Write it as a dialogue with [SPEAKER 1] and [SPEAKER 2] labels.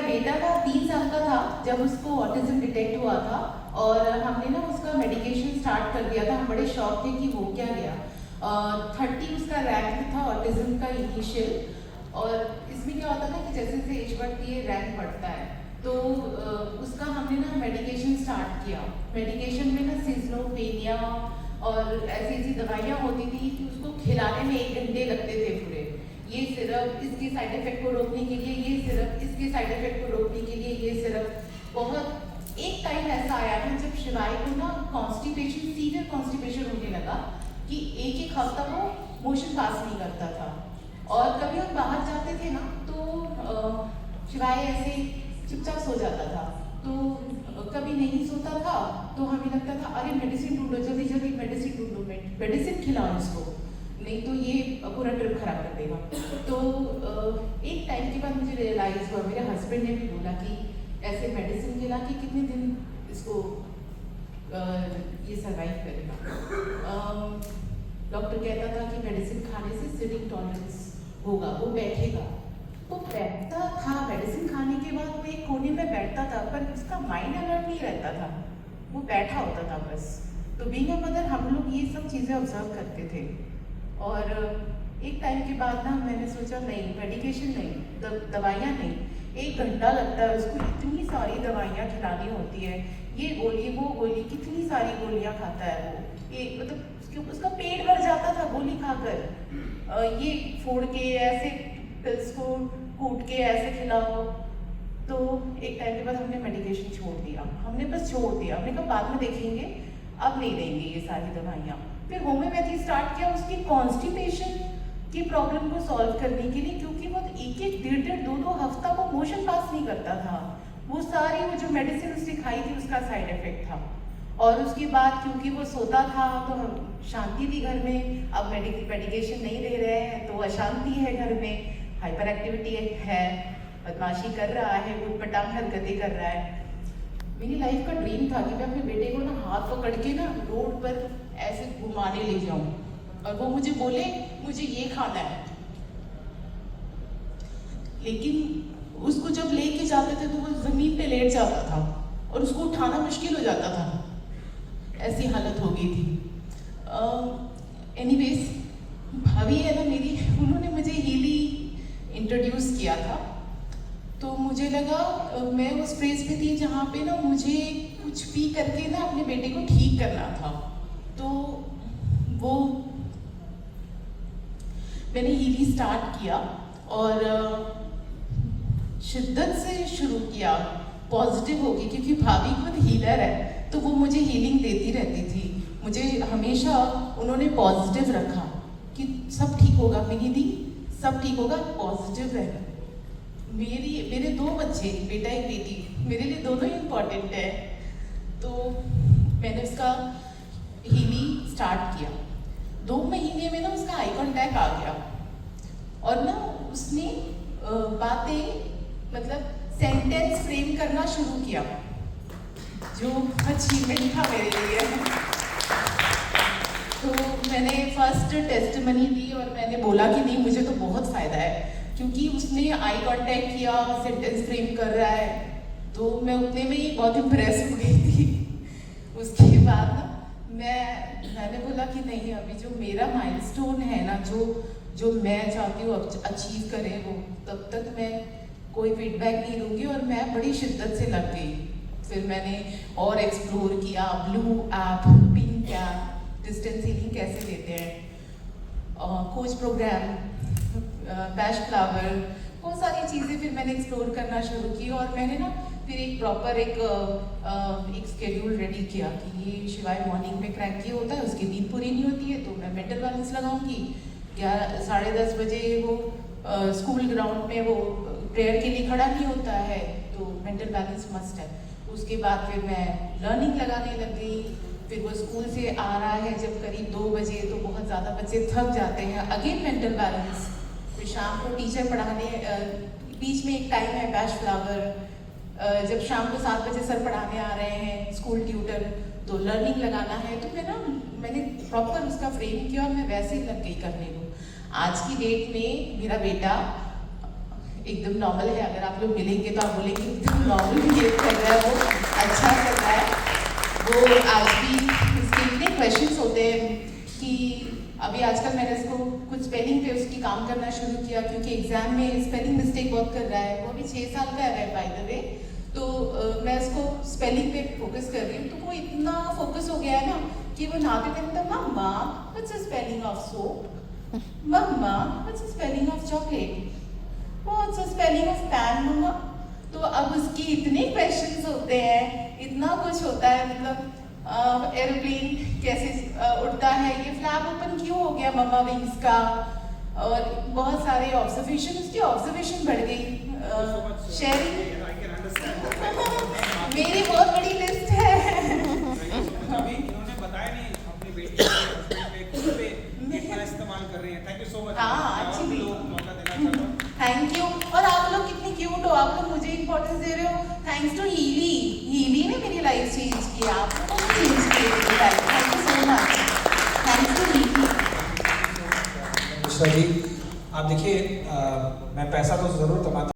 [SPEAKER 1] बेटा ना 3 साल का था जब उसको ऑटिज्म डिटेक्ट हुआ था और हमने ना उसका मेडिकेशन स्टार्ट कर दिया था। हम बड़े शौक थे कि हो क्या गया। 30 उसका रैंक था ऑटिज्म का इनिशियल। और इसमें क्या होता था कि जैसे जैसे एज बढ़ती है रैंक बढ़ता है। तो उसका हमने ना मेडिकेशन स्टार्ट किया। मेडिकेशन में ना सिस्लोपेनिया और ऐसी ऐसी दवाइयाँ होती थी कि उसको खिलाने में 1 घंटे लगते थे पूरे। ये सिरप इसके साइड इफेक्ट को रोकने के लिए, ये सिरप इसके साइड इफेक्ट को रोकने के लिए, ये सिरप। बहुत एक टाइम ऐसा आया था जब शिवाय को ना कॉन्स्टिपेशन, सीवियर कॉन्स्टिपेशन होने लगा कि एक हफ्ता वो मोशन पास नहीं करता था। और कभी हम बाहर जाते थे ना तो शिवाय ऐसे चुपचाप सो जाता था। तो कभी नहीं सोता था तो हमें लगता था अरे मेडिसिन ढूंढो, जल्दी जल्दी मेडिसिन ढूंढो, मेडिसिन खिलाओ इसको, नहीं तो ये पूरा ट्रिप खराब कर देगा। तो एक टाइम के बाद मुझे रियलाइज़ हुआ, मेरे हस्बैंड ने भी बोला कि ऐसे मेडिसिन खिला के कितने दिन इसको ये सर्वाइव करेगा। डॉक्टर कहता था कि मेडिसिन खाने से सिटिंग टॉलरेंस होगा, वो बैठेगा। वो बैठता था, मेडिसिन खाने के बाद वो एक कोने में बैठता था, पर उसका माइंड अलर्ट नहीं रहता था, वो बैठा होता था बस। तो बीइंग अ मदर हम लोग ये सब चीज़ें ऑब्जर्व करते थे। और एक टाइम के बाद ना मैंने सोचा नहीं, मेडिकेशन नहीं, दवाइयाँ नहीं, 1 घंटा लगता है उसको, इतनी सारी दवाइयाँ खिलानी होती है, ये गोली वो गोली, कितनी सारी गोलियाँ खाता है वो। ये मतलब उसका पेट भर जाता था गोली खाकर। ये फोड़ के ऐसे पिल्स को कूट के ऐसे खिलाओ। तो एक टाइम के बाद हमने मेडिकेशन छोड़ दिया, हमने बस छोड़ दिया। हमने कहा बाद में देखेंगे, अब नहीं देंगे ये सारी दवाइयाँ। फिर होम्योपैथी स्टार्ट किया उसकी कॉन्स्टिपेशन की प्रॉब्लम को सॉल्व करने के लिए, क्योंकि वो 1-1, 1.5, 2-2 हफ्ता वो मोशन पास नहीं करता था। वो सारी वो जो मेडिसिन उसने खाई थी उसका साइड इफेक्ट था। और उसके बाद क्योंकि वो सोता था तो हम शांति थी घर में। अब मेडिकेशन नहीं दे रहे हैं तो अशांति है घर में, हाइपर एक्टिविटी है, बदमाशी कर रहा है, उटपटांग हरकतें कर रहा है। मेरी लाइफ का ड्रीम था कि मैं अपने बेटे को ना हाथ पकड़ के ना रोड पर ऐसे घुमाने ले जाऊं और वो मुझे बोले मुझे ये खाना है। लेकिन उसको जब लेके जाते थे तो वो जमीन पे लेट जाता था और उसको उठाना मुश्किल हो जाता था, ऐसी हालत हो गई थी। एनीवेज, भाभी है ना मेरी, उन्होंने मुझे हीली इंट्रोड्यूस किया था। तो मुझे लगा मैं उस फेज पे थी जहाँ पे ना मुझे कुछ भी करके ना अपने बेटे को ठीक करना था। तो वो मैंने हीली स्टार्ट किया और शिद्दत से शुरू किया, पॉजिटिव हो गई, क्योंकि भाभी खुद हीलर है तो वो मुझे हीलिंग देती रहती थी। मुझे हमेशा उन्होंने पॉजिटिव रखा कि सब ठीक होगा मिनी दी, सब ठीक होगा, पॉजिटिव रहना। मेरे 2 बच्चे, बेटा एक बेटी, मेरे लिए दोनों इम्पॉर्टेंट है। तो मैंने उसका हीली स्टार्ट किया। 2 महीने में ना उसका आई कॉन्टैक्ट आ गया और ना उसने बातें मतलब सेंटेंस फ्रेम करना शुरू किया, जो अचीवमेंट था मेरे लिए। तो मैंने फर्स्ट टेस्टिमनी दी और मैंने बोला कि नहीं मुझे तो बहुत फ़ायदा है, क्योंकि उसने आई कांटेक्ट किया, सेंटेंस फ्रेम कर रहा है। तो मैं उतने में ही बहुत इम्प्रेस हो गई थी। उसके बाद ना मैंने बोला कि नहीं, अभी जो मेरा माइलस्टोन है ना, जो मैं चाहती हूँ अचीव करे वो, तब तक मैं कोई फीडबैक नहीं दूंगी। और मैं बड़ी शिद्दत से लग गई। फिर मैंने और एक्सप्लोर किया, blue app, pink app, distance healing कैसे लेते हैं, कोच प्रोग्राम, बैश फ्लावर, बहुत सारी चीज़ें फिर मैंने एक्सप्लोर करना शुरू की। और मैंने ना फिर एक प्रॉपर एक स्केड्यूल रेडी किया कि ये शिवाय मॉर्निंग में क्रैंकी होता है, उसकी नींद पूरी नहीं होती है तो मैं मेंटल बैलेंस लगाऊंगी। 11-10:30 बजे वो स्कूल ग्राउंड में वो प्रेयर के लिए खड़ा नहीं होता है तो मेंटल बैलेंस मस्ट है। उसके बाद फिर मैं लर्निंग लगाने लग गई। फिर वो स्कूल से आ रहा है जब करीब 2 बजे तो बहुत ज़्यादा बच्चे थक जाते हैं, अगेन मेंटल बैलेंस। फिर शाम को टीचर पढ़ाने, बीच में एक टाइम है बैश फ्लावर, जब शाम को 7 बजे सर पढ़ाने आ रहे हैं, स्कूल ट्यूटर, तो लर्निंग लगाना है। तो मैंने प्रॉपर उसका फ्रेम किया और मैं वैसे ही लग गई करने को। आज की डेट में मेरा बेटा एकदम नॉर्मल है, अगर आप लोग मिलेंगे तो आप बोलेंगे एकदम नॉर्मल बिहेव कर रहा है वो, अच्छा कर रहा है वो। आज भी इसके इतने क्वेश्चंस होते हैं कि अभी आजकल मैंने इसको कुछ स्पेलिंग पे उसकी काम करना शुरू किया, क्योंकि एग्जाम में स्पेलिंग मिस्टेक बहुत कर रहा है। वो अभी 6 साल का है बाय द वे, तो मैं उसको स्पेलिंग पे फोकस कर रही हूँ। तो वो इतना फोकस हो गया है ना कि वो नहाते टाइम तो मम्मा what's the spelling of soap, मम्मा what's the spelling of chocolate, what's the spelling of pen मम्मा। तो अब उसकी इतने क्वेश्चंस होते हैं, इतना कुछ होता है, मतलब एरोप्लेन कैसे उड़ता है, ये फ्लैप ओपन क्यों हो गया मम्मा विंग्स का, और बहुत सारे ऑब्जर्वेशन, उसकी ऑब्जर्वेशन बढ़ गई। शेयरिंग मेरी बहुत बड़ी लिस्ट है।
[SPEAKER 2] अभी इन्होंने बताया नहीं अपनी बेटी के हस्बैंड पे कितना इस्तेमाल कर रही हैं। Thank you so much.
[SPEAKER 1] हाँ, अच्छी भी।
[SPEAKER 2] लोग मौका देना चाहता हूँ।
[SPEAKER 1] Thank you. और आप लोग कितने क्यूट हो, आप लोग मुझे इंपॉर्टेंस दे रहे हो। थैंक्स टू हीली ने मेरी लाइफ चेंज की, आप लोगों ने चेंज की मेरी life. Thank you so much, thanks to Healy.
[SPEAKER 3] Mishra ji, आप देखिए, मैं पैसा तो ज़रूर कमाता